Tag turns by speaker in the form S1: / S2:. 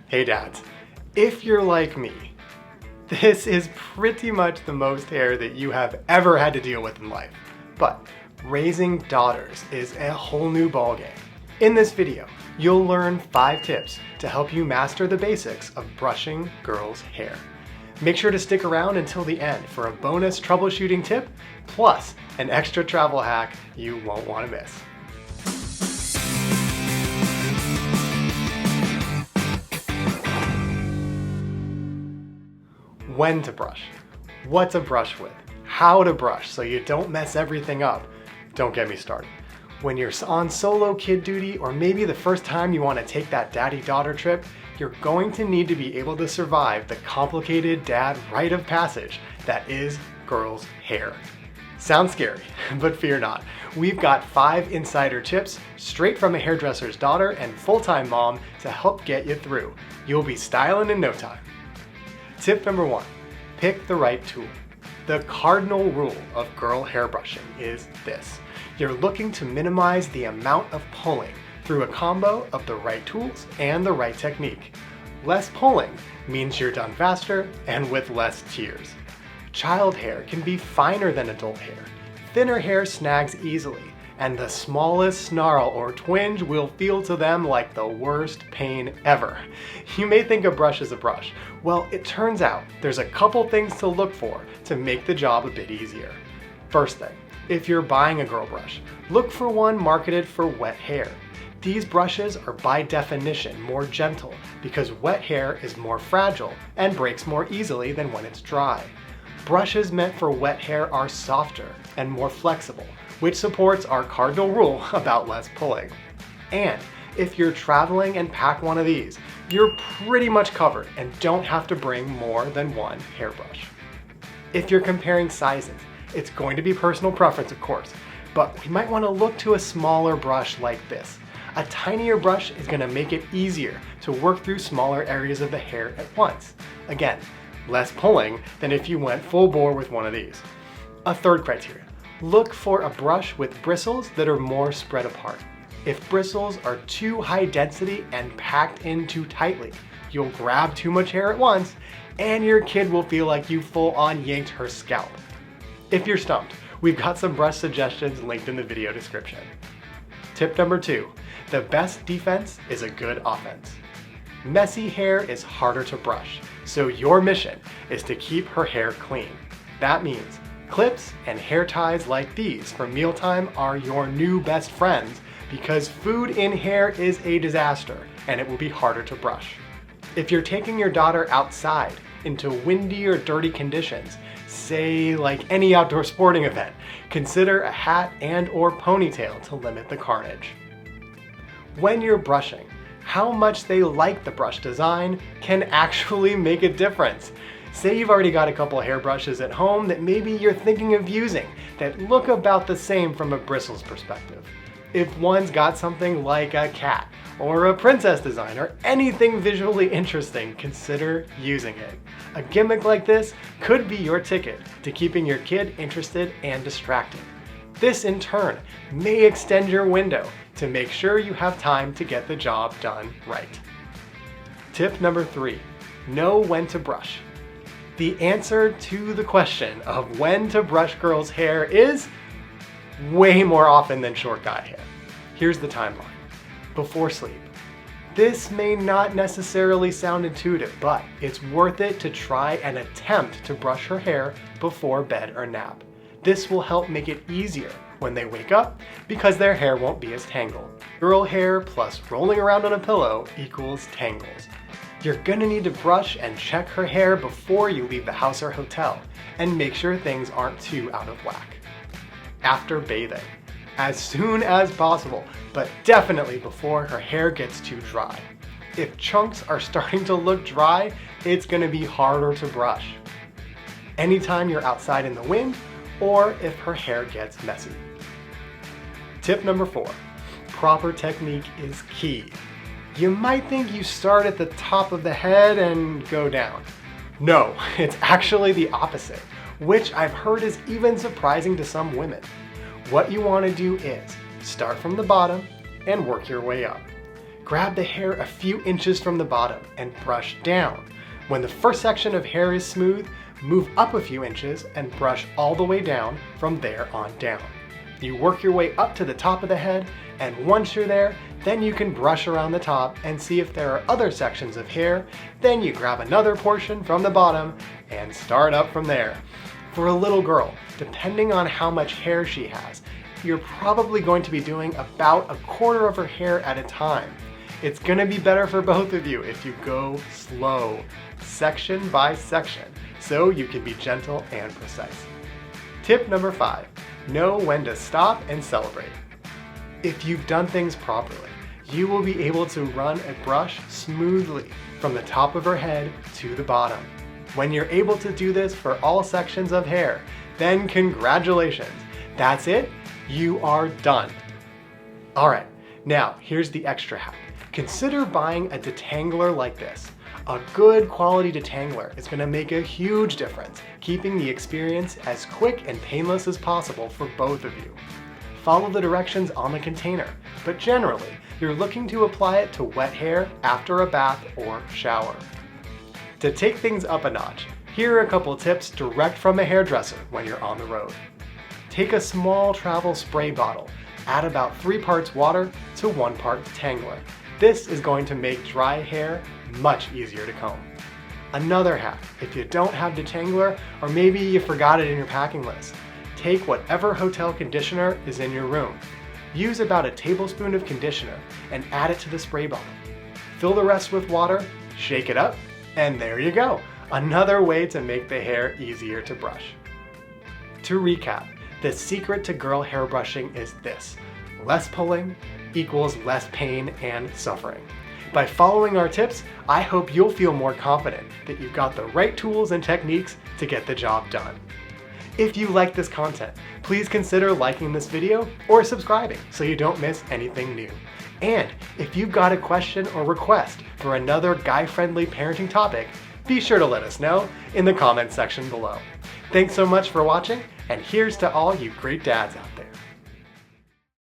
S1: Hey dads, if you're like me, this is pretty much the most hair that you have ever had to deal with in life. But raising daughters is a whole new ballgame. In this video, you'll learn 5 tips to help you master the basics of brushing girls' hair. Make sure to stick around until the end for a bonus troubleshooting tip, plus an extra travel hack you won't want to miss. When to brush, what to brush with, how to brush so you don't mess everything up. Don't get me started. When you're on solo kid duty, or maybe the first time you want to take that daddy-daughter trip, you're going to need to be able to survive the complicated dad rite of passage that is girls' hair. Sounds scary, but fear not. We've got 5 insider tips straight from a hairdresser's daughter and full-time mom to help get you through. You'll be styling in no time. Tip number 1, pick the right tool. The cardinal rule of girl hair brushing is this. You're looking to minimize the amount of pulling through a combo of the right tools and the right technique. Less pulling means you're done faster and with less tears. Child hair can be finer than adult hair. Thinner hair snags easily, and the smallest snarl or twinge will feel to them like the worst pain ever. You may think a brush is a brush. Well, it turns out there's a couple things to look for to make the job a bit easier. First thing, if you're buying a girl brush, look for one marketed for wet hair. These brushes are by definition more gentle because wet hair is more fragile and breaks more easily than when it's dry. Brushes meant for wet hair are softer and more flexible, which supports our cardinal rule about less pulling. And if you're traveling and pack one of these, you're pretty much covered and don't have to bring more than one hairbrush. If you're comparing sizes, it's going to be personal preference, of course, but we might want to look to a smaller brush like this. A tinier brush is going to make it easier to work through smaller areas of the hair at once. Again, less pulling than if you went full bore with one of these. A third criteria. Look for a brush with bristles that are more spread apart. If bristles are too high density and packed in too tightly, you'll grab too much hair at once and your kid will feel like you full-on yanked her scalp. If you're stumped, we've got some brush suggestions linked in the video description. Tip number 2, the best defense is a good offense. Messy hair is harder to brush, so your mission is to keep her hair clean. That means clips and hair ties like these for mealtime are your new best friends because food in hair is a disaster and it will be harder to brush. If you're taking your daughter outside into windy or dirty conditions, say like any outdoor sporting event, consider a hat and or ponytail to limit the carnage. When you're brushing, how much they like the brush design can actually make a difference. Say you've already got a couple hairbrushes at home that maybe you're thinking of using that look about the same from a bristles perspective. If one's got something like a cat or a princess design or anything visually interesting, consider using it. A gimmick like this could be your ticket to keeping your kid interested and distracted. This in turn may extend your window to make sure you have time to get the job done right. Tip number 3, know when to brush. The answer to the question of when to brush girls' hair is way more often than short guy hair. Here's the timeline. Before sleep. This may not necessarily sound intuitive, but it's worth it to try and attempt to brush her hair before bed or nap. This will help make it easier when they wake up because their hair won't be as tangled. Girl hair plus rolling around on a pillow equals tangles. You're gonna need to brush and check her hair before you leave the house or hotel and make sure things aren't too out of whack. After bathing, as soon as possible, but definitely before her hair gets too dry. If chunks are starting to look dry, it's gonna be harder to brush. Anytime you're outside in the wind or if her hair gets messy. Tip number 4, proper technique is key. You might think you start at the top of the head and go down. No, it's actually the opposite, which I've heard is even surprising to some women. What you want to do is start from the bottom and work your way up. grab the hair a few inches from the bottom and brush down. When the first section of hair is smooth, move up a few inches and brush all the way down from there on down. You work your way up to the top of the head, and once you're there, then you can brush around the top and see if there are other sections of hair. Then you grab another portion from the bottom and start up from there. For a little girl, depending on how much hair she has, you're probably going to be doing about a quarter of her hair at a time. It's going to be better for both of you if you go slow, section by section, so you can be gentle and precise. Tip number 5, know when to stop and celebrate. If you've done things properly, you will be able to run a brush smoothly from the top of her head to the bottom. When you're able to do this for all sections of hair, then congratulations. That's it, you are done. All right, now here's the extra hack. Consider buying a detangler like this. A good quality detangler is going to make a huge difference, keeping the experience as quick and painless as possible for both of you. Follow the directions on the container, but generally, you're looking to apply it to wet hair after a bath or shower. To take things up a notch, here are a couple tips direct from a hairdresser when you're on the road. Take a small travel spray bottle, add about 3 parts water to 1 part detangler. This is going to make dry hair much easier to comb. Another hack, if you don't have detangler, or maybe you forgot it in your packing list, take whatever hotel conditioner is in your room. Use about a tablespoon of conditioner and add it to the spray bottle. Fill the rest with water, shake it up, and there you go. Another way to make the hair easier to brush. To recap, the secret to girl hair brushing is this: less pulling equals less pain and suffering. By following our tips, I hope you'll feel more confident that you've got the right tools and techniques to get the job done. If you like this content, please consider liking this video or subscribing so you don't miss anything new. And if you've got a question or request for another guy-friendly parenting topic, be sure to let us know in the comments section below. Thanks so much for watching, and here's to all you great dads out there.